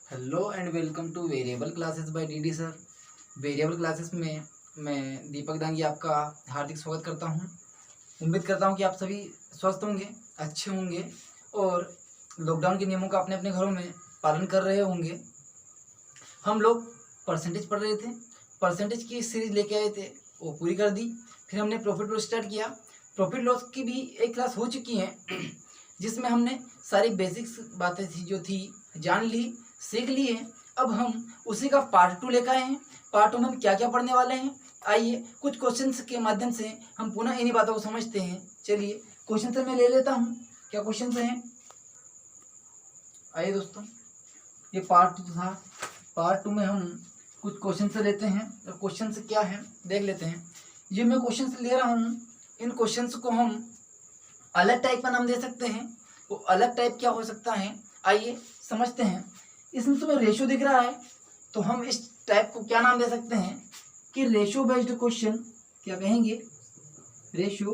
Hello and welcome two variable classes bye DD sir. Variable classes में मैं दीपक दांगी आपका हार्दिक स्वागत करता हूं। उम्मीद करता हूं कि आप सभी स्वस्थ होंगे, अच्छे होंगे और लॉकडाउन के नियमों का अपने अपने घरों में पालन कर रहे होंगे। हम लोग परसेंटेज पढ़ रहे थे, परसेंटेज की सीरीज लेके आए थे, वो पूरी कर दी। फिर हमने प्रॉफिट लॉस स्टार्ट किया। प्रॉफिट लॉस की भी एक क्लास हो चुकी है जिसमें हमने सारी बेसिक्स बातें थी जो थी जान ली, सीख ली है। अब हम उसी का पार्ट 2 लेकर आए हैं। पार्ट 2 में हम क्या क्या पढ़ने वाले हैं, आइए कुछ क्वेश्चंस के माध्यम से हम पुनः इन्हीं बातों को समझते हैं। चलिए क्वेश्चन से मैं ले लेता हूँ, क्या क्वेश्चन हैं। आइए दोस्तों, ये पार्ट 2 था। पार्ट 2 में हम कुछ क्वेश्चन से लेते हैं और क्वेश्चन से क्या है देख लेते हैं। ये मैं क्वेश्चन ले रहा हूँ, इन क्वेश्चंस को हम अलग टाइप का नाम दे सकते हैं। वो अलग टाइप क्या हो सकता है, आइए समझते हैं। इसमें तुम्हें रेशो दिख रहा है, तो हम इस टाइप को क्या नाम दे सकते हैं कि रेशो बेस्ड क्वेश्चन। क्या कहेंगे? Ratio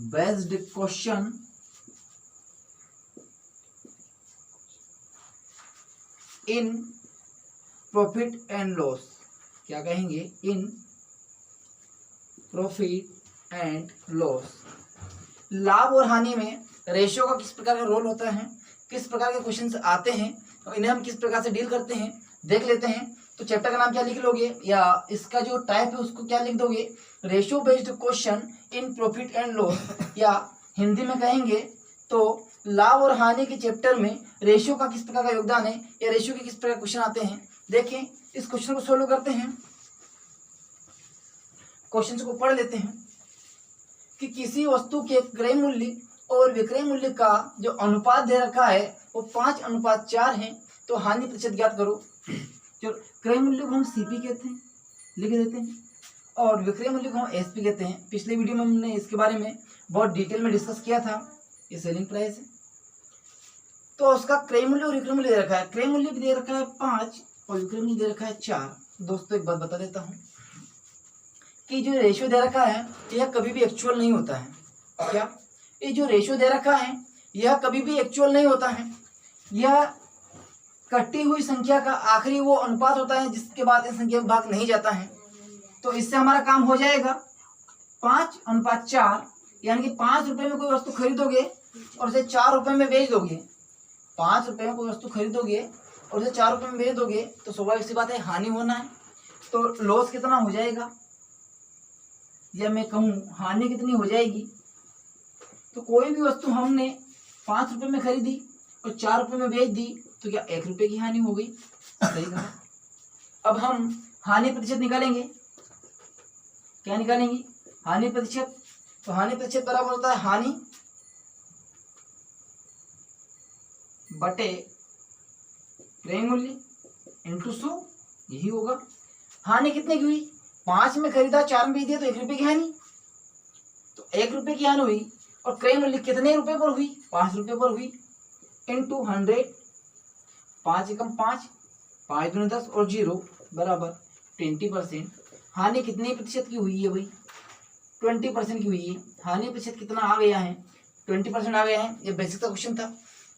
based question in profit and loss. क्या कहेंगे? In profit and loss. लाभ और हानि में रेशियो का किस प्रकार का रोल होता है, किस प्रकार के क्वेश्चंस आते हैं और इन्हें हम किस प्रकार से डील करते हैं देख लेते हैं। तो चैप्टर का नाम क्या लिख लोगे या इसका जो टाइप है उसको क्या लिख दोगे? Ratio based question in profit and loss, या हिंदी में कहेंगे तो लाभ और हानि के चैप्टर में रेशियो का किस प्रकार का योगदान है या रेशियो के किस प्रकार क्वेश्चन आते हैं। देखें, इस क्वेश्चन को सोल्व करते हैं। क्वेश्चन को पढ़ लेते हैं कि किसी वस्तु के क्रय मूल्य और विक्रय मूल्य का जो अनुपात दे रखा है वो 5:4 है। तो हानि प्रतिशत ज्ञात करो। जो क्रय मूल्य को हम सीपी कहते हैं, लिख देते हैं, और विक्रय मूल्य को हम एसपी कहते हैं। पिछले वीडियो में हमने इसके बारे में बहुत डिटेल में डिस्कस किया था। ये सेलिंग प्राइस है। तो उसका क्रय मूल्य और विक्रय मूल्य दे रखा है। क्रय मूल्य भी दे रखा है 5 और विक्रय मूल्य दे रखा है 4। दोस्तों एक बात बता देता हूँ कि जो रेशियो दे रखा है यह कभी भी एक्चुअल नहीं होता है। क्या? ये जो रेशियो दे रखा है यह कभी भी एक्चुअल नहीं होता है। यह कटी हुई संख्या का आखिरी वो अनुपात होता है जिसके बाद इस संख्या में भाग नहीं जाता है। तो इससे हमारा काम हो जाएगा 5:4, यानी कि 5 रुपए में कोई वस्तु खरीदोगे और उसे 4 रुपए में बेच दोगे। 5 रुपए में कोई वस्तु खरीदोगे और उसे 4 रुपए में बेच दोगे तो स्वाभाविक सी बात है हानि होना है। तो लॉस कितना हो जाएगा, या मैं कहूँ हानि कितनी हो जाएगी? तो कोई भी वस्तु हमने 5 रुपए में खरीदी और 4 रुपए में बेच दी तो क्या 1 रुपए की हानि हो गई? सही कहा। अब हम हानि प्रतिशत निकालेंगे। क्या निकालेंगे? हानि प्रतिशत। तो हानि प्रतिशत बराबर होता है हानि बटे क्रय मूल्य इंटू 100, यही होगा। हानि कितने की हुई? 5 में खरीदा, 4 में बेच दिया तो 1 रुपए की हानि। तो 1 रुपए की हानि हुई और क्रय मूल्य कितने रुपए पर हुई? 5 रुपए पर हुई। इंटू 100, 5 एकम 5, 5 दूनी 10 और 0 बराबर 20%। हानि कितने प्रतिशत की हुई है भाई? 20% की हुई है। हानि प्रतिशत कितना आ गया है? 20% आ गया है। ये बेसिक का क्वेश्चन था।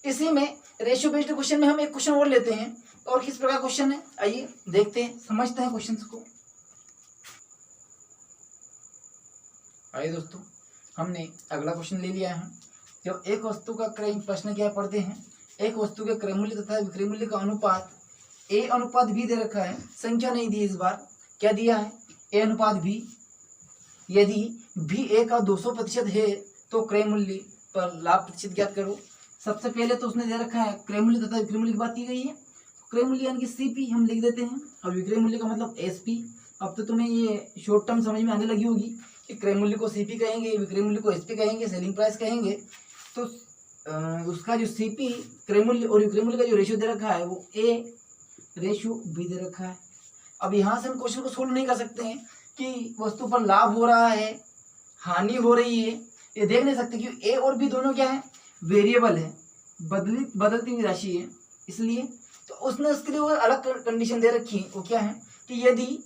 इसी में रेशियो बेस्ड क्वेश्चन में हम एक क्वेश्चन और लेते हैं। और किस प्रकार क्वेश्चन है, आइए देखते हैं, समझते हैं क्वेश्चन को। आइए दोस्तों, हमने अगला क्वेश्चन ले लिया है। जब एक वस्तु का क्रय, प्रश्न क्या पढ़ते हैं, एक वस्तु के क्रय मूल्य तथा विक्रय मूल्य का अनुपात A:B दे रखा है। संख्या नहीं दी इस बार। क्या दिया है? A:B। यदि B A का 200% है तो क्रय मूल्य पर लाभ प्रतिशत ज्ञात करो। सबसे पहले तो उसने दे रखा है क्रय मूल्य तथा विक्रय मूल्य की बात की गई है। क्रय मूल्य यानी कि CP हम लिख देते हैं और विक्रय मूल्य का मतलब SP। अब तो तुम्हें ये शॉर्ट टर्म समझ में आने लगी होगी कि क्रय मूल्य को CP कहेंगे, विक्रय मूल्य को SP कहेंगे, सेलिंग प्राइस कहेंगे। तो उसका जो CP क्रय मूल्य और विक्रय मूल्य का जो रेशियो दे रखा है वो A:B दे रखा है। अब यहाँ से हम क्वेश्चन को सोल्व नहीं कर सकते हैं कि वस्तु पर लाभ हो रहा है, हानि हो रही है, ये देख नहीं सकते क्योंकि A और B दोनों क्या है? वेरिएबल है, बदलती हुई राशि है। इसलिए तो उसने उसके लिए वो अलग कंडीशन दे रखी है। वो क्या है कि यदि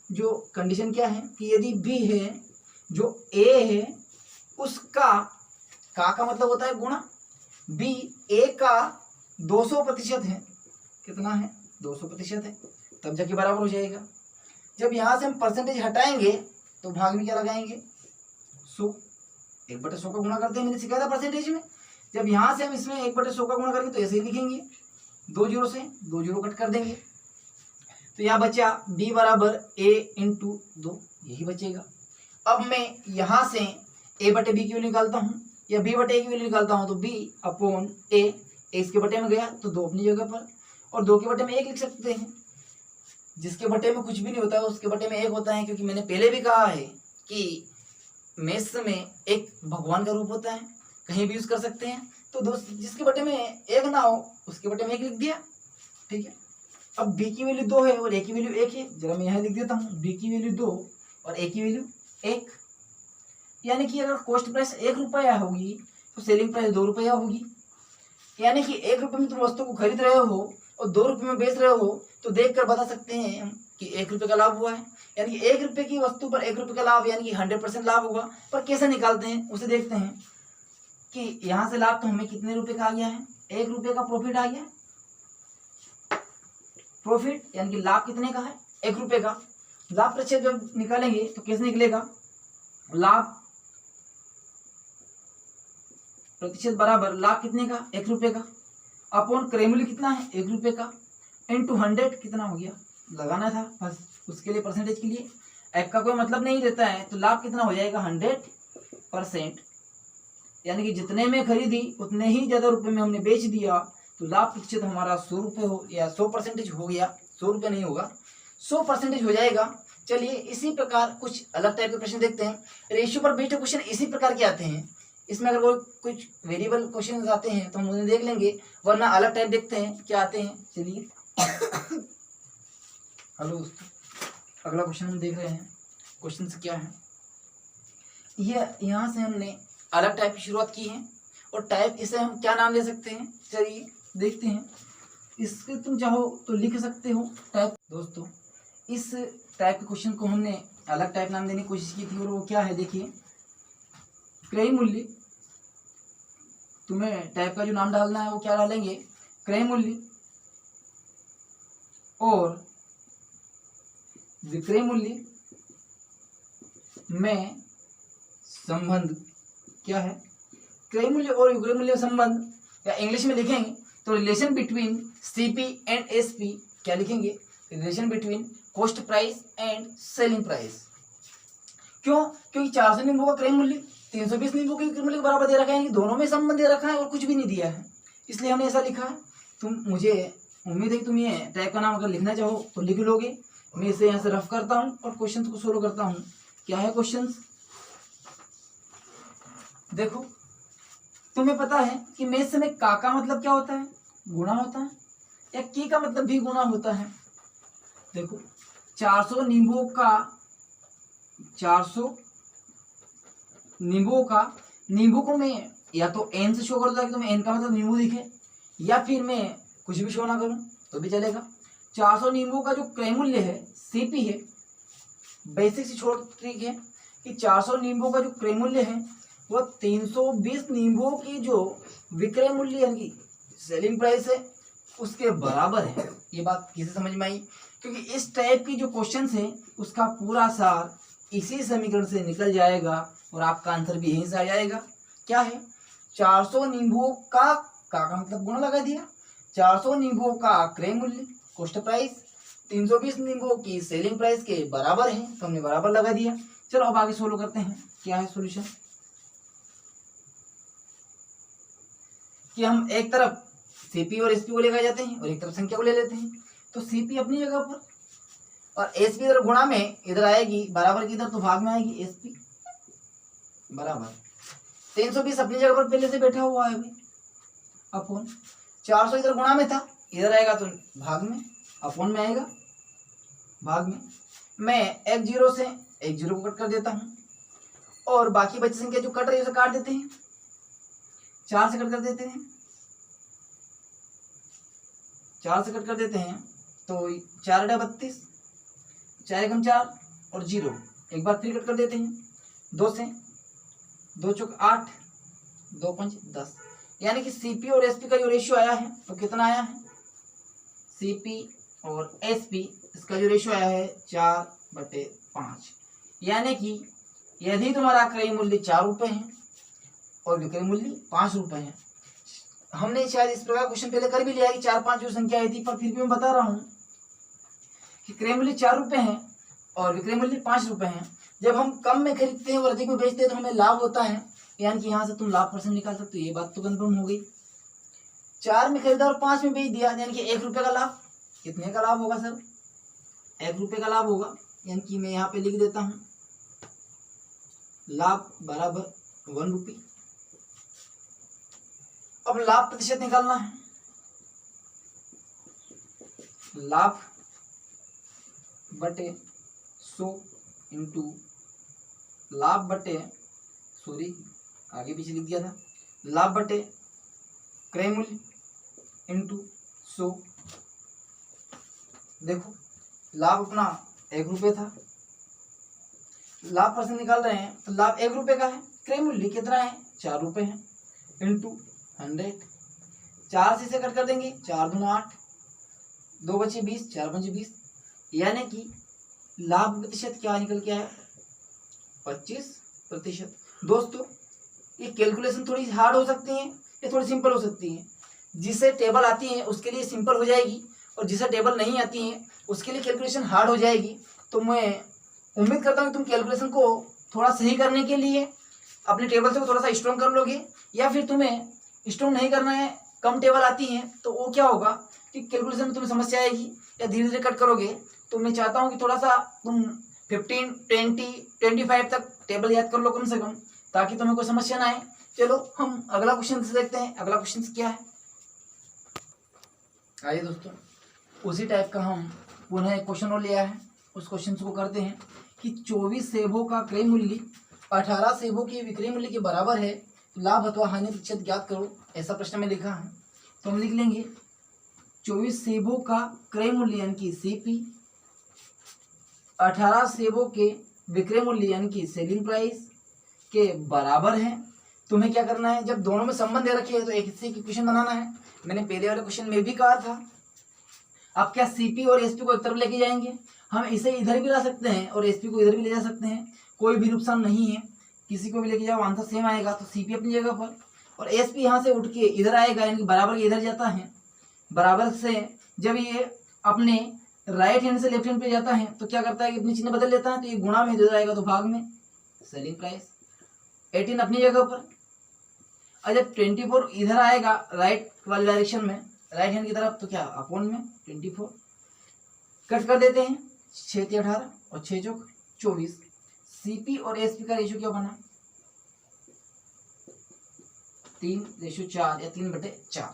जो कंडीशन क्या है कि यदि B है, जो A है, उसका का मतलब होता है गुणा। B A का 200% है कितना है 200% है, तब जाके बराबर हो जाएगा। जब यहाँ से हम परसेंटेज हटाएंगे तो भाग में क्या लगाएंगे 100, 1/100 का गुणा करते हैं, मैंने सिखाया था परसेंटेज में। जब यहाँ से हम इसमें 1/100 का गुणा करेंगे तो ऐसे ही लिखेंगे, 2 जीरो से 2 जीरो कट कर देंगे, तो यहाँ बचा b बराबर a इंटू 2, यही बचेगा। अब मैं यहाँ से a बटे b की वैल्यू निकालता हूँ या b बटे a की वैल्यू निकालता हूँ, तो b अपॉन a, इसके बटे में गया तो 2 अपनी जगह पर, और 2 के बटे में 1 लिख सकते हैं। जिसके बटे में कुछ भी नहीं होता है उसके बटे में 1 होता है, क्योंकि मैंने पहले भी कहा है कि मैथ्स में एक भगवान का रूप होता है, कहीं भी यूज कर सकते हैं। तो दोस्त जिसके बटे में 1 ना हो उसके बटे में 1 लिख दिया, ठीक है। अब b की वैल्यू 2 है और a की वैल्यू 1 है, जरा मैं यहाँ लिख देता हूँ, b की वैल्यू 2 और a की वैल्यू 1, यानी कि अगर कॉस्ट प्राइस 1 रुपया होगी तो सेलिंग प्राइस 2 रुपया होगी। यानी कि 1 रुपये में तुम वस्तु को खरीद रहे हो और 2 रुपये में बेच रहे हो, तो देखकर बता सकते हैं हम कि 1 रुपये का लाभ हुआ है। यानी कि 1 रुपये की वस्तु पर 1 रुपये का लाभ, यानी कि 100% लाभ होगा। पर कैसे निकालते हैं उसे देखते हैं कि यहाँ से लाभ तो हमें कितने रुपए का आ गया है, 1 रुपये का प्रॉफिट आ गया। प्रॉफिट यानी कि लाभ कितने का है, 1 रुपये का। लाभ प्रतिशत जब निकालेंगे तो कैसे निकलेगा, लाभ प्रतिशत बराबर लाभ कितने का, 1 रुपये का, अपॉन क्रय मूल्य कितना है 1 रुपये का, इंटू 100 कितना हो गया, लगाना था बस उसके लिए, परसेंटेज के लिए। एक का कोई मतलब नहीं रहता है, तो लाभ कितना हो जाएगा 100%, यानी कि जितने में खरीदी उतने ही ज्यादा रुपए में हमने बेच दिया, तो लाभ प्रतिशत हमारा 100 रुपये हो या 100% हो गया, 100 रुपये नहीं होगा 100% हो जाएगा। चलिए इसी प्रकार कुछ अलग टाइप के प्रश्न देखते हैं। रेशियो पर बेस्ड क्वेश्चन इसी प्रकार के आते हैं। इसमें अगर वो कुछ वेरिएबल क्वेश्चन आते हैं तो हम उन्हें देख लेंगे, वरना अलग टाइप देखते हैं क्या आते हैं। चलिए हेलो दोस्तों, अगला क्वेश्चन हम देख रहे हैं। क्वेश्चन से क्या है, ये यहाँ से हमने अलग टाइप की शुरुआत की है, और टाइप इसे हम क्या नाम दे सकते हैं, चलिए देखते हैं। इसके तुम चाहो तो लिख सकते हो टाइप। दोस्तों इस टाइप के क्वेश्चन को हमने अलग टाइप नाम देने की कोशिश की थी, और वो क्या है देखिए, क्रय मूल्य। तुम्हें टाइप का जो नाम डालना है वो क्या डालेंगे, क्रय मूल्य और विक्रय मूल्य में संबंध। क्या है, क्रय मूल्य और विक्रय मूल्य संबंध, या इंग्लिश में लिखेंगे तो relation between CP and SP. क्या लिखेंगे, relation between cost price and selling price. क्यों, क्योंकि 400 नींबू का क्रय मूल्य 320 नींबू के क्रय मूल्य के बराबर दे रखा है, दोनों में संबंध दे रखा है और कुछ भी नहीं दिया है, इसलिए हमने ऐसा लिखा है। तुम, मुझे उम्मीद है कि तुम ये टाइप का नाम अगर लिखना चाहो तो लिख लोगे। मैं इसे यहाँ से रफ करता हूँ और क्वेश्चन को सोल्व करता हूँ। क्या है क्वेश्चन, देखो तुम्हें पता है कि मैथ्स में का मतलब क्या होता है, गुणा होता है, या की का मतलब भी गुणा होता है। देखो 400 नींबुओं का नींबू को मैं या तो एन से शो कर दूंगा कि तुम्हें एन का मतलब नींबू दिखे, या फिर मैं कुछ भी शो ना करूं तो भी चलेगा। 400 नींबू का जो क्रय मूल्य है सीपी है, बेसिक से छोड़ ट्रिक है कि 400 नींबू का जो क्रय मूल्य है वो 320 नींबुओं की जो विक्रय मूल्य यानी सेलिंग प्राइस है उसके बराबर है। ये बात किसे समझ में आई, क्योंकि इस टाइप की जो क्वेश्चन है उसका पूरा सार इसी समीकरण से निकल जाएगा और आपका आंसर भी यहीं से आ जाएगा। क्या है, 400 नींबुओं का मतलब गुणा लगा दिया, 400 नींबुओं का क्रय मूल्य कॉस्ट प्राइस 320 नींबुओं की सेलिंग प्राइस के बराबर है, तो हमने बराबर लगा दिया। चलो अब आगे सोल्व करते हैं। क्या है सॉल्यूशन, कि हम एक तरफ सीपी और एसपी को लेकर जाते हैं और एक तरफ संख्या को ले लेते हैं, तो सीपी अपनी जगह पर और एसपी इधर गुणा में इधर आएगी, बराबर की इधर तो भाग में आएगी एसपी बराबर 320 अपनी जगह पर पहले से बैठा हुआ है अभी, अपॉन 400 इधर गुणा में था, इधर आएगा तो भाग में, अपॉन में आएगा भाग में। मैं एक जीरो से एक जीरो को कट कर देता हूं और बाकी बची संख्या जो कट रही है उसे काट देते हैं, 4 से कट कर देते हैं, 4 से कट कर देते हैं तो 4 × 32, 4 × 4 और 0, एक बार फिर कट कर देते हैं 2 से, 2 × 8, 2 × 5 10, यानी कि सीपी और एसपी का जो रेशियो आया है तो कितना आया है CP और SP, इसका जो रेशियो आया है 4/5, यानी कि यदि तुम्हारा क्रय मूल्य 4 रुपये है और विक्रय मूल्य 5 रुपये है, हमने शायद इस प्रकार क्वेश्चन पहले कर भी लिया है कि 4-5 जो संख्या आई थी, पर फिर भी मैं बता रहा हूँ कि क्रय मूल्य 4 रुपये है और विक्रय मूल्य 5 रुपये है। जब हम कम में खरीदते हैं और अधिक में बेचते हैं तो हमें लाभ होता है, यानी कि यहाँ से तुम लाभ % निकाल सकते हो। ये बात तो कंफर्म हो गई। 4 में खरीदा और 5 में बेच दिया, यानी कि 1 रुपये का लाभ। कितने का लाभ होगा सर? 1 रुपये का लाभ होगा, यानी कि मैं यहाँ पे लिख देता हूँ लाभ बराबर 1 रुपये। अब लाभ प्रतिशत निकालना है। लाभ बटे 100 इंटू लाभ बटे, सॉरी आगे पीछे लिख दिया था, लाभ बटे क्रय मूल्य इंटू 100। देखो लाभ अपना 1 रुपये था, लाभ % निकाल रहे हैं तो लाभ 1 रुपये का है, क्रय मूल्य कितना है 4 रुपये है, इंटू 100। 4 से इसे कट कर देंगे, 4 दूनी 8, 2 बचे 20, 4 पंजे 20, यानी कि लाभ प्रतिशत क्या निकल के आया 25%। दोस्तों ये कैलकुलेशन थोड़ी हार्ड हो सकती है, ये थोड़ी सिंपल हो सकती है। जिसे टेबल आती है उसके लिए सिंपल हो जाएगी और जिसे टेबल नहीं आती है उसके लिए कैलकुलेशन हार्ड हो जाएगी। तो मैं उम्मीद करता हूँ कि तुम कैलकुलेशन को थोड़ा सही करने के लिए अपने टेबल से थोड़ा सा स्ट्रॉन्ग कर लोगे, या फिर तुम्हें स्ट्रॉन्ग नहीं करना है, कम टेबल आती है तो वो क्या होगा कि कैलकुलेशन में तुम्हें समस्या आएगी या धीरे धीरे कट करोगे। तो मैं चाहता हूँ कि थोड़ा सा तुम 15, 20, 25 तक टेबल याद कर लो कम से कम, ताकि तुम्हें कोई समस्या ना आए। चलो हम अगला क्वेश्चन से देखते हैं। अगला क्वेश्चन क्या है, आइए दोस्तों उसी टाइप का हम पुनः एक क्वेश्चन और लिया है, उस क्वेश्चन को करते हैं कि 24 सेबों का क्रय मूल्य 18 सेबों के विक्रय मूल्य के बराबर है, लाभ अथवा हानि प्रतिशत ज्ञात करो। ऐसा प्रश्न में लिखा है, तो हम लिख लेंगे 24 सेबों का क्रय मूल्य यानी कि CP 18 सेबों के विक्रय मूल्य यानी कि सेलिंग प्राइस के बराबर है। तुम्हें क्या करना है, जब दोनों में संबंध दे रखे हैं तो एक हिस्से की इक्वेशन बनाना है। मैंने पहले वाले क्वेश्चन में भी कहा था। अब क्या CP और SP को एक तरफ लेके जाएंगे, हम इसे इधर भी ला सकते हैं और SP को इधर भी ले जा सकते हैं, कोई भी नुकसान नहीं है। किसी को भी लेके जाओ आंसर सेम आएगा। तो CP अपनी जगह पर और SP यहाँ से उठ के इधर आएगा, यानी कि बराबर के इधर जाता है। बराबर से जब ये अपने राइट हैंड से लेफ्ट हैंड पे जाता है तो क्या करता है कि अपनी चिन्ह बदल लेता है, तो ये गुणा में इधर आएगा तो भाग में सेलिंग प्राइस 18 अपनी जगह पर। और जब 24 इधर आएगा राइट वाली डायरेक्शन में, राइट हैंड की तरफ, तो क्या अपॉन में 24 कट कर देते हैं। 6 × 18 और 6 × 24। CP और SP का रेशियो क्या बना 3:4 या 3/4।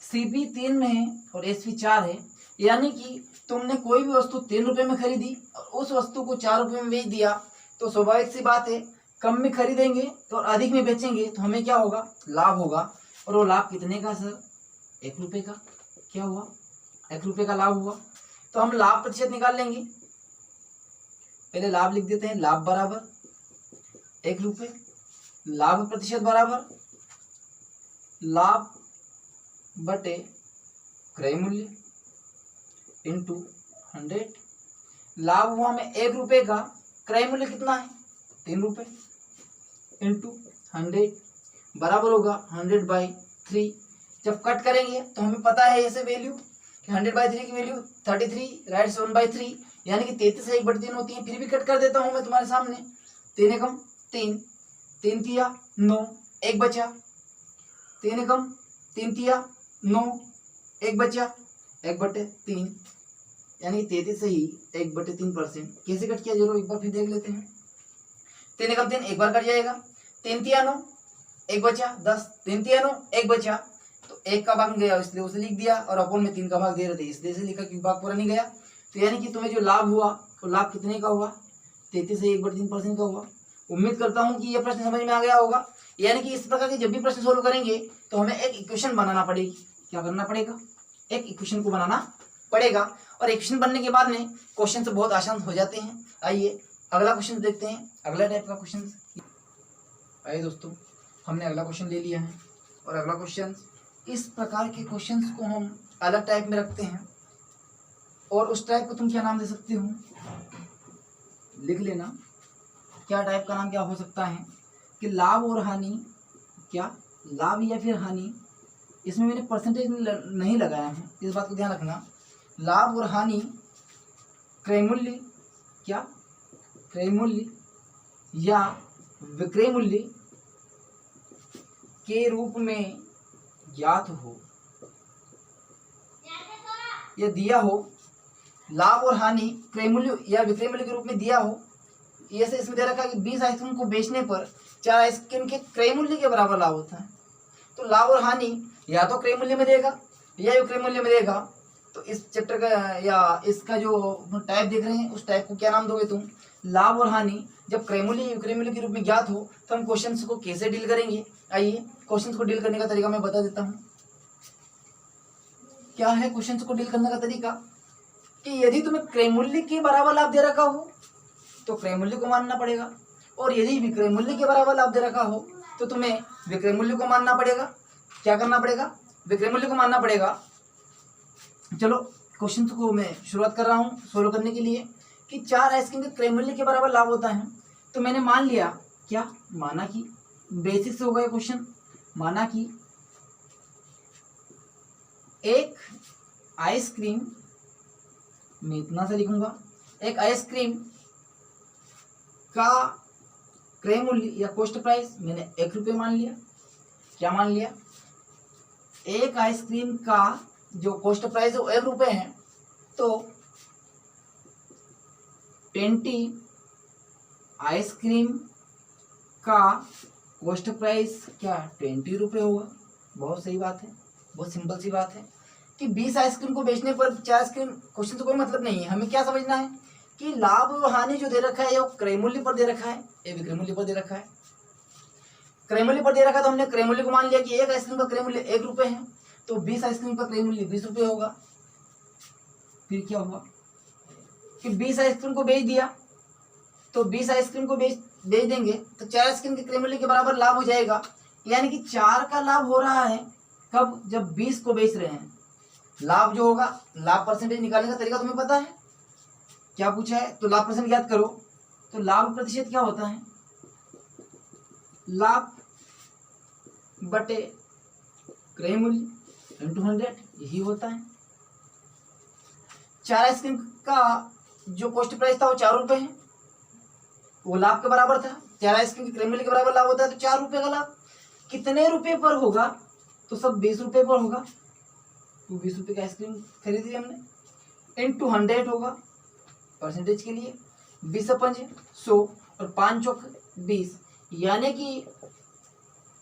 CP 3 में है और SP 4 है, यानी कि तुमने कोई भी वस्तु 3 रुपए में खरीदी और उस वस्तु को 4 रुपए में बेच दिया, तो स्वाभाविक सी बात है कम में खरीदेंगे तो और अधिक में बेचेंगे तो हमें क्या होगा, लाभ होगा। और वो लाभ कितने का सर, 1 रुपये का। क्या हुआ, 1 रुपये का लाभ हुआ। तो हम लाभ प्रतिशत निकाल लेंगे। पहले लाभ लिख देते हैं, लाभ बराबर 1 रुपये, लाभ प्रतिशत बराबर लाभ बटे क्रय मूल्य इंटू 100। लाभ हुआ हमें 1 रुपये का, क्रय मूल्य कितना है 3 रुपये, इंटू 100 बराबर होगा 100/3। जब कट करेंगे तो हमें पता है ऐसे वैल्यू कि 100/3 की वैल्यू 33 राइट 1/3, यानी कि 33 से 1/3 होती है। फिर भी कट कर देता हूँ मैं तुम्हारे सामने। 3 एकम 3, 3 तिया 9, 1 बचा। 3 एकम 3 तिया 9, 1 बचा, 1/3, यानी 33 से ही 1/3%। कैसे कट किया जरूर एक बार फिर देख लेते हैं। 3 एकम 3 एक बार कट जाएगा। 3 तिया 9, 1 बचा 10, 3 तिया 9, 1 बचा, तो 1 का भाग गया इसलिए उसे लिख दिया, और अपन में 3 का भाग दे रहे थे इसलिए से लिखा क्योंकि भाग पूरा नहीं गया। तो यानी कि तुम्हें जो लाभ हुआ तो लाभ कितने का हुआ, 33 से 1/3% का हुआ। उम्मीद करता हूँ कि यह प्रश्न समझ में आ गया होगा। यानी कि इस प्रकार के जब भी प्रश्न सोल्व करेंगे तो हमें एक इक्वेशन बनाना पड़ेगी। क्या करना पड़ेगा, एक इक्वेशन को बनाना पड़ेगा, और इक्वेशन बनने के बाद में क्वेश्चन से बहुत आसान हो जाते हैं। आइए अगला क्वेश्चन देखते हैं, अगला टाइप का क्वेश्चन। आइए दोस्तों, हमने अगला क्वेश्चन ले लिया है और अगला क्वेश्चन इस प्रकार के क्वेश्चंस को हम अलग टाइप में रखते हैं, और उस टाइप को तुम क्या नाम दे सकते हो, लिख लेना। क्या टाइप का नाम क्या हो सकता है कि लाभ और हानि, क्या लाभ या फिर हानि, इसमें मैंने परसेंटेज नहीं लगाया है, इस बात को ध्यान रखना। लाभ और हानि क्रय मूल्य, क्या क्रय मूल्य या विक्रय मूल्य के रूप में ज्ञात हो या दिया हो। लाभ और हानि क्रय मूल्य या विक्रय मूल्य के रूप में दिया हो। ऐसे इसमें दे रखा है कि 20 आइसक्रीम को बेचने पर 4 आइसक्रीम के क्रय मूल्य के बराबर लाभ होता है। तो लाभ और हानि या तो क्रय मूल्य में देगा या विक्रय मूल्य में देगा। तो इस चैप्टर का या इसका जो टाइप देख रहे हैं उस टाइप को क्या नाम दोगे तुम, लाभ और हानि जब क्रय मूल्य या विक्रय मूल्य के रूप में ज्ञात हो तो हम क्वेश्चंस को कैसे डील करेंगे। आइए क्वेश्चंस को डील करने का तरीका मैं बता देता हूँ। क्या है क्वेश्चंस को डील करने का तरीका कि यदि तुम्हें क्रय मूल्य के बराबर लाभ दे रखा हो तो क्रय मूल्य को मानना पड़ेगा, और यदि विक्रय मूल्य के बराबर लाभ दे रखा हो तो तुम्हें विक्रय मूल्य को मानना पड़ेगा। क्या करना पड़ेगा, विक्रय मूल्य को मानना पड़ेगा। चलो क्वेश्चन को मैं शुरुआत कर रहा हूँ सोल्व करने के लिए कि 4 आइसक्रीम के क्रय मूल्य के बराबर लाभ होता है। तो मैंने मान लिया, क्या माना कि बेसिक से होगा ये क्वेश्चन, माना कि एक आइसक्रीम, मैं इतना सा लिखूंगा, एक आइसक्रीम का क्रय मूल्य या कॉस्ट प्राइस मैंने 1 रुपये मान लिया। क्या मान लिया, एक आइसक्रीम का जो कॉस्ट प्राइस है वो 1 रुपये है। तो 20 आइसक्रीम का कॉस्ट प्राइस क्या 20 रुपये होगा। बहुत सही बात है, बहुत सिंपल सी बात है कि 20 आइसक्रीम को बेचने पर 4 आइसक्रीम, क्वेश्चन से कोई मतलब नहीं है। हमें क्या समझना है कि लाभ और हानि जो दे रखा है वो क्रय मूल्य पर दे रखा है, ये विक्रय मूल्य पर दे रखा है। क्रय मूल्य पर दे रखा है तो हमने क्रय मूल्य को मान लिया कि एक आइसक्रीम का क्रय मूल्य 1 रुपये है, तो 20 आइसक्रीम का क्रय मूल्य 20 रुपये होगा। फिर क्या हुआ कि 20 आइसक्रीम को बेच दिया, तो 20 आइसक्रीम को बेच देंगे तो 4 आइसक्रीम के क्रय मूल्य के बराबर लाभ हो जाएगा। यानी कि 4 का लाभ हो रहा है कब, जब 20 को बेच रहे हैं। लाभ जो होगा, लाभ परसेंटेज निकालने का तरीका तुम्हें पता है, क्या पूछा है, तो लाभ परसेंट याद करो। तो लाभ प्रतिशत क्या होता है, लाभ बटे क्रय मूल्य इंटू 100, यही होता है। 4 आइसक्रीम का जो कॉस्ट प्राइस था वो 4 रुपये है, वो लाभ के बराबर था। 4 आइसक्रीम के क्रय मूल्य के बराबर लाभ होता है, तो 4 रुपये का लाभ कितने रुपए पर होगा, तो सब 20 रुपये पर होगा। तो 20 रुपये की आइसक्रीम खरीदी हमने, इंटू 100 होगा परसेंटेज के लिए, 20 अपन 100 और 5 चौक 20, यानी कि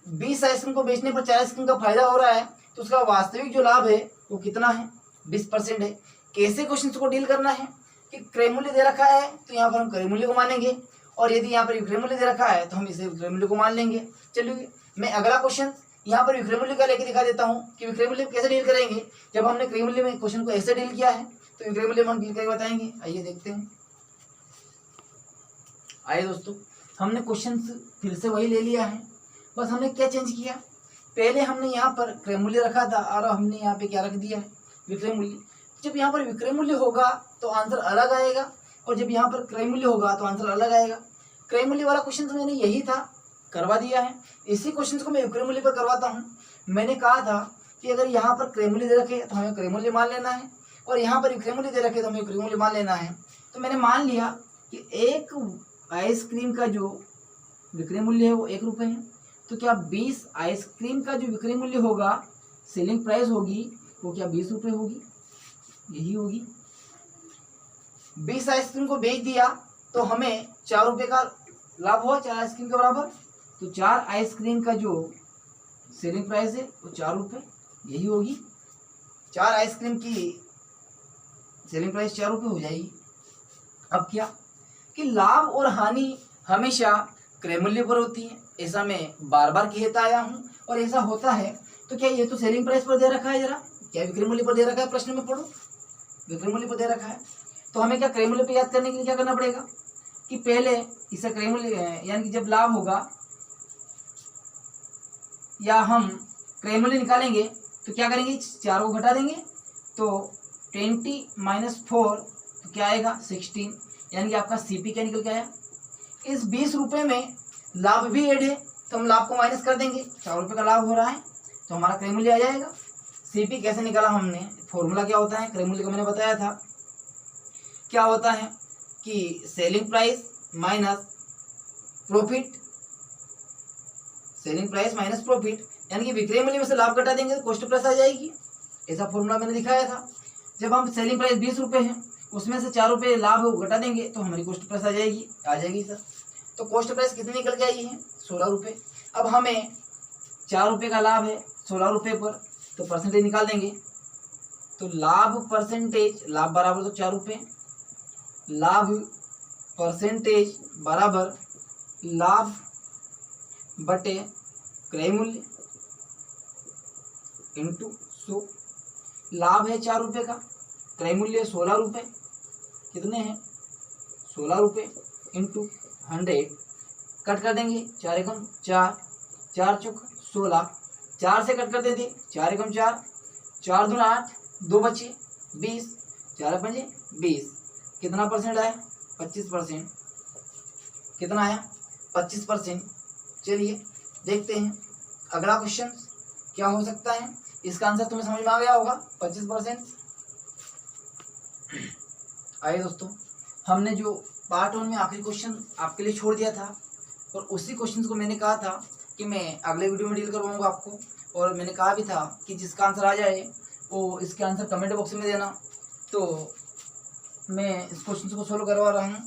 20 आइसक्रीम को बेचने पर 4 आइसक्रीम का फायदा हो रहा है, तो उसका वास्तविक जो लाभ है वो कितना है, 20% है। कैसे क्वेश्चन को डील करना है कि क्रय मूल्य दे रखा है तो यहाँ पर हम क्रय मूल्य को मानेंगे, और यदि यहाँ पर विक्रय मूल्य दे रखा है तो हम इसे विक्रय मूल्य को मान लेंगे। चलिए मैं अगला क्वेश्चन यहाँ पर विक्रय मूल्य का लेके दिखा देता हूँ कि विक्रय मूल्य कैसे डील करेंगे। जब हमने क्रय मूल्य में क्वेश्चन को ऐसे डील किया है तो विक्रय मूल्य में हम डील करके बताएंगे। आइए देखते हैं। आइए दोस्तों, हमने क्वेश्चन फिर से वही ले लिया है, बस हमने क्या चेंज किया, पहले हमने यहाँ पर क्रय मूल्य रखा था और हमने यहाँ पे क्या रख दिया है, विक्रय मूल्य। जब यहाँ पर विक्रय मूल्य होगा तो आंसर अलग आएगा, और जब यहाँ पर क्रय मूल्य होगा तो आंसर अलग आएगा। क्रय मूल्य वाला क्वेश्चन तो मैंने यही था, करवा दिया है। इसी क्वेश्चन को मैं विक्रय मूल्य पर करवाता हूँ। मैंने कहा था कि अगर यहाँ पर क्रय मूल्य दे रखे तो हमें क्रय मूल्य मान लेना है, और यहाँ पर विक्रय मूल्य दे रखे तो हमें विक्रय मूल्य मान लेना है। तो मैंने मान लिया कि एक आइसक्रीम का जो विक्रय मूल्य है वो 1 रुपये है, तो क्या 20 आइसक्रीम का जो विक्रय मूल्य होगा, सेलिंग प्राइस होगी, वो क्या 20 रुपये होगी, यही होगी। 20 आइसक्रीम को बेच दिया तो हमें 4 रुपये का लाभ हुआ, 4 आइसक्रीम के बराबर। तो 4 आइसक्रीम का जो सेलिंग प्राइस है वो 4 रुपये, यही होगी। 4 आइसक्रीम की सेलिंग प्राइस 4 रुपये हो जाएगी। अब क्या कि लाभ और हानि हमेशा क्रय मूल्य पर होती है, ऐसा मैं बार बार कहता आया हूँ, और ऐसा होता है। तो क्या ये तो सेलिंग प्राइस पर दे रखा है, जरा क्या विक्रय मूल्य पर दे रखा है, प्रश्न में पढ़ो, विक्रय मूल्य पर दे रखा है। तो हमें क्या क्रय मूल्य पर याद करने के लिए क्या करना पड़ेगा कि पहले इसे क्रय मूल्य, यानी कि जब लाभ होगा या हम क्रय मूल्य निकालेंगे तो क्या करेंगे, चारों को घटा देंगे तो 20 माइनस 4 तो क्या आएगा 16, यानी कि आपका सीपी क्या निकल के आया। इस 20 रुपये में लाभ भी ऐड है तो हम लाभ को माइनस कर देंगे, 4 रुपये का लाभ हो रहा है तो हमारा क्रय मूल्य आ जाएगा। सीपी कैसे निकाला हमने, फॉर्मूला क्या होता है क्रय मूल्य का मैंने बताया था, क्या होता है कि selling price minus profit, selling price minus profit, यानी कि विक्रय मूल्य में से लाभ घटा देंगे तो कॉस्ट प्राइस आ जाएगी। ऐसा फॉर्मूला मैंने दिखाया था। जब हम सेलिंग प्राइस 20 रुपये है उसमें से 4 रुपये लाभ घटा देंगे तो हमारी कॉस्ट प्राइस आ जाएगी सर। तो कॉस्ट प्राइस कितनी निकल के आई है 16 रुपये। अब हमें 4 रुपये का लाभ है 16 रुपये पर, तो परसेंटेज निकाल देंगे। तो लाभ परसेंटेज, लाभ बराबर तो 4 रुपये, लाभ परसेंटेज बराबर लाभ बटे क्रय मूल्य इंटू 100। लाभ है 4 रुपये का, क्रय मूल्य 16 रुपये, कितने हैं 16 रुपये इंटू 100, कट कर देंगे 4 एकम 4, 4 चौक 16, 4 से कट कर देते 4 एकम 4, 4 दूना 8, 2 बचे 20, 4 पंजे 20, कितना परसेंट आया 25%, कितना आया 25%। चलिए देखते हैं अगला क्वेश्चन क्या हो सकता है। इसका आंसर तुम्हें समझ में आ गया होगा 25%। आइए दोस्तों, हमने जो पार्ट 1 में आखिरी क्वेश्चन आपके लिए छोड़ दिया था और उसी क्वेश्चन को मैंने कहा था कि मैं अगले वीडियो में डील करवाऊंगा आपको, और मैंने कहा भी था कि जिसका आंसर आ जाए वो इसके आंसर कमेंट बॉक्स में देना। तो मैं इस क्वेश्चन को सोल्व करवा रहा हूँ।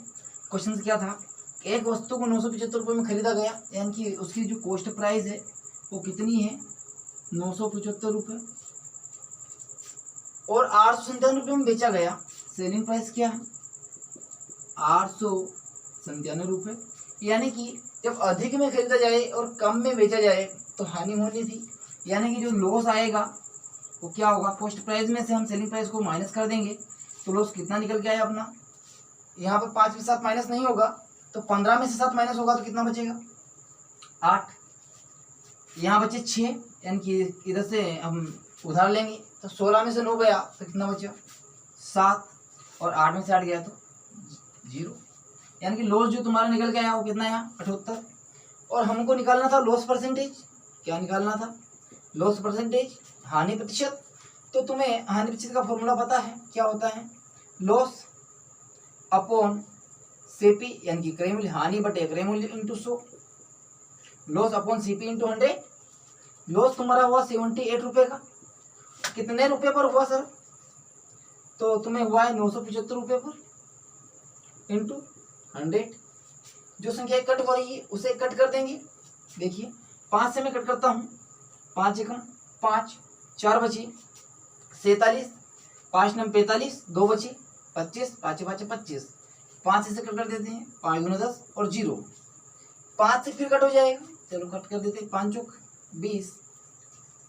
क्वेश्चन क्या था, एक वस्तु को 975 रुपये में खरीदा गया, यानी कि उसकी जो कॉस्ट प्राइस है वो कितनी है 975 रुपये, और 897 रुपये में बेचा गया। सेलिंग प्राइस क्या है 897 रुपये, यानी कि जब अधिक में खरीदा जाए और कम में बेचा जाए तो हानि होनी थी, यानी कि जो लॉस आएगा वो क्या होगा, कॉस्ट प्राइस में से हम सेलिंग प्राइस को माइनस कर देंगे तो लॉस कितना निकल के आया अपना। यहाँ पर 5 के साथ माइनस नहीं होगा तो 15 में से 7 माइनस होगा तो कितना बचेगा 8, यहाँ बचे 6, यानी कि इधर से हम उधार लेंगे तो 16 में से 9 गया तो कितना बचा 7, और 8 में से 8 गया तो 0, यानी कि लॉस जो तुम्हारा निकल के आया वो कितना आया 78। और हमको निकालना था लॉस परसेंटेज, क्या निकालना था लॉस परसेंटेज, हानि प्रतिशत। तो तुम्हें हानि प्रतिशत का फॉर्मूला पता है, क्या होता है लॉस अपॉन सीपी, यानी कि क्रय मूल्य, हानि बटे क्रय मूल्य into 100, loss upon CP into 100। Loss तुम्हारा हुआ 78 रुपये का, कितने रुपए पर हुआ सर, तो तुम्हें हुआ है 975 रुपये पर इंटू 100। जो संख्या कट हो रही है उसे कट कर देंगे। देखिए 5 से मैं कट करता हूँ, 5 एकम 5, 4 बचे 47, 5 नम 45, 2 बचे 25, 5 5 25, 5 से कट कर देते हैं, 5 दूना 10 और 0, 5 से फिर कट हो जाएगा, चलो कट कर देते हैं, 5 चौक 20,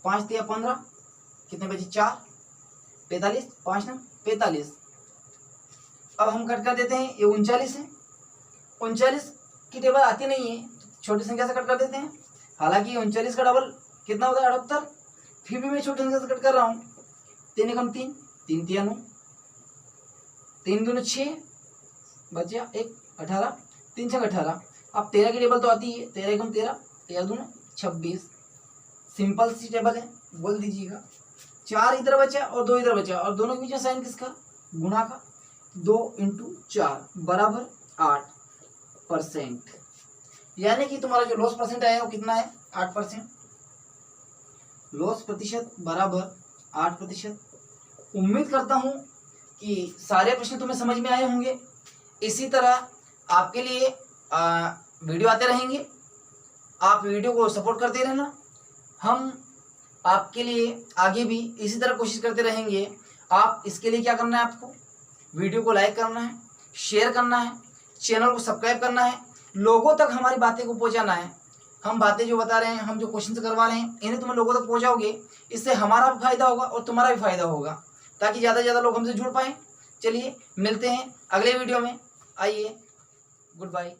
5 तिया 15, कितने बचे 4, 45, 5 नम 45। अब हम कट कर देते हैं, ये 39 है, 39 की टेबल आती नहीं है, छोटी संख्या से कट कर देते हैं। हालांकि 39 का डबल कितना होता है 78, फिर भी मैं छोटी संख्या से कट कर रहा हूँ। 3 एकम 3, 3 तिया 9, 3 दूना 6, बचा 1 18, 3 6 18। अब 13 की टेबल तो आती है, 13 एकम 13, 13 दूना 26, सिंपल सी टेबल है, बोल दीजिएगा। 4 इधर बचा और 2 इधर बचा, और दोनों के बीच में साइन किसका, गुणा का, 2 इंटू 4 बराबर 8%, यानी कि तुम्हारा जो लॉस परसेंट आया वो कितना है 8%। लॉस प्रतिशत बराबर 8%। उम्मीद करता हूँ कि सारे प्रश्न तुम्हें समझ में आए होंगे। इसी तरह आपके लिए वीडियो आते रहेंगे, आप वीडियो को सपोर्ट करते रहना, हम आपके लिए आगे भी इसी तरह कोशिश करते रहेंगे। आप इसके लिए क्या करना है, आपको वीडियो को लाइक करना है, शेयर करना है, चैनल को सब्सक्राइब करना है, लोगों तक हमारी बातें को पहुंचाना है। हम बातें जो बता रहे हैं, हम जो क्वेश्चन करवा रहे हैं, इन्हें तुम लोगों तक पहुंचाओगे, इससे हमारा भी फायदा होगा और तुम्हारा भी फायदा होगा, ताकि ज़्यादा से ज़्यादा लोग हमसे जुड़ पाएँ। चलिए मिलते हैं अगले वीडियो में, आइए, गुड बाय।